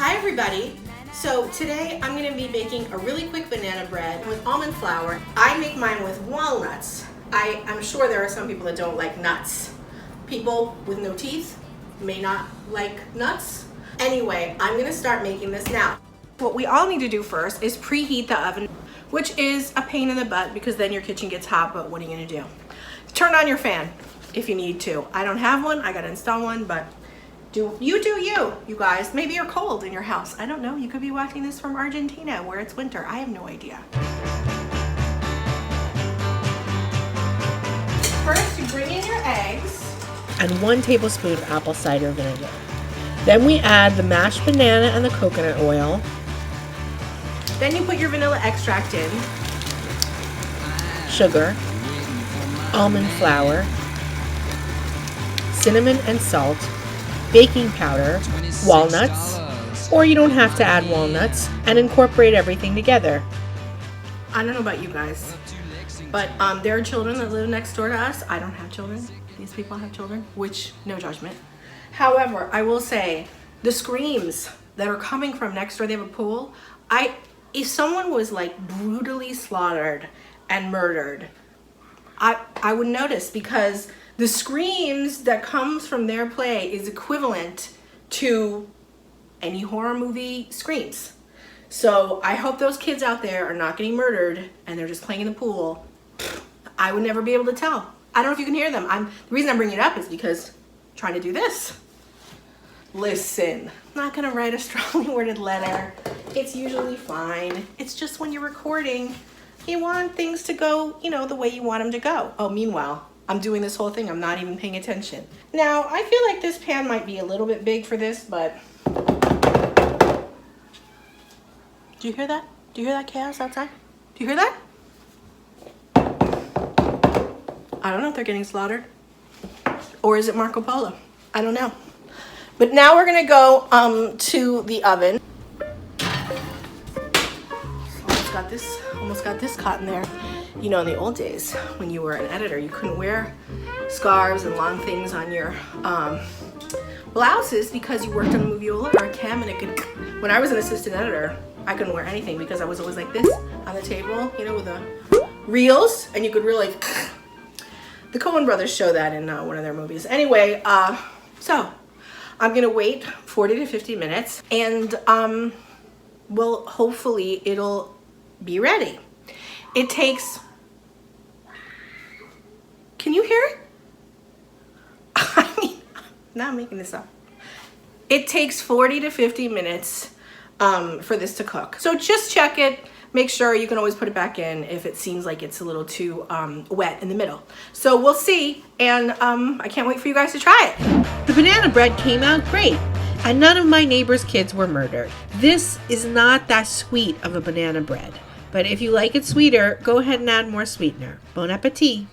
Hi everybody! So today I'm going to be baking a really quick banana bread with almond flour. I make mine with walnuts. I'm sure there are some people that don't like nuts. People with no teeth may not like nuts. Anyway, I'm going to start making this now. What we all need to do first is preheat the oven, which is a pain in the butt because then your kitchen gets hot, but what are you going to do? Turn on your fan if you need to. I don't have one, I got to install one, but do you guys. Maybe you're cold in your house. I don't know. You could be watching this from Argentina where it's winter. I have no idea. First, you bring in your eggs. And 1 tablespoon of apple cider vinegar. Then we add the mashed banana and the coconut oil. Then you put your vanilla extract in. Sugar. Almond flour. Cinnamon and salt. Baking powder, walnuts, or you don't have to add walnuts, and incorporate everything together. I don't know about you guys, but there are children that live next door to us. I don't have children. These people have children, which, no judgment. However, I will say the screams that are coming from next door, they have a pool. If someone was like brutally slaughtered and murdered, I would notice, because the screams that comes from their play is equivalent to any horror movie screams. So I hope those kids out there are not getting murdered and they're just playing in the pool. I would never be able to tell. I don't know if you can hear them. The reason I'm bringing it up is because I'm trying to do this. Listen, I'm not gonna write a strongly worded letter. It's usually fine. It's just when you're recording, you want things to go, the way you want them to go. Oh, meanwhile, I'm doing this whole thing, I'm not even paying attention. Now, I feel like this pan might be a little bit big for this, but... Do you hear that? Do you hear that chaos outside? Do you hear that? I don't know if they're getting slaughtered. Or is it Marco Polo? I don't know. But now we're gonna go to the oven. Almost got this caught in there. In the old days, when you were an editor, you couldn't wear scarves and long things on your blouses because you worked on a moviola or a cam, and when I was an assistant editor, I couldn't wear anything because I was always like this on the table, with the reels, and you could really, the Coen brothers show that in one of their movies. Anyway, so I'm gonna wait 40 to 50 minutes, and well, hopefully it'll be ready. It takes... Can you hear it? I'm not making this up. It takes 40 to 50 minutes for this to cook. So just check it. Make sure. You can always put it back in if it seems like it's a little too wet in the middle. So we'll see, and I can't wait for you guys to try it. The banana bread came out great, and none of my neighbors' kids were murdered. This is not that sweet of a banana bread, but if you like it sweeter, go ahead and add more sweetener. Bon appetit!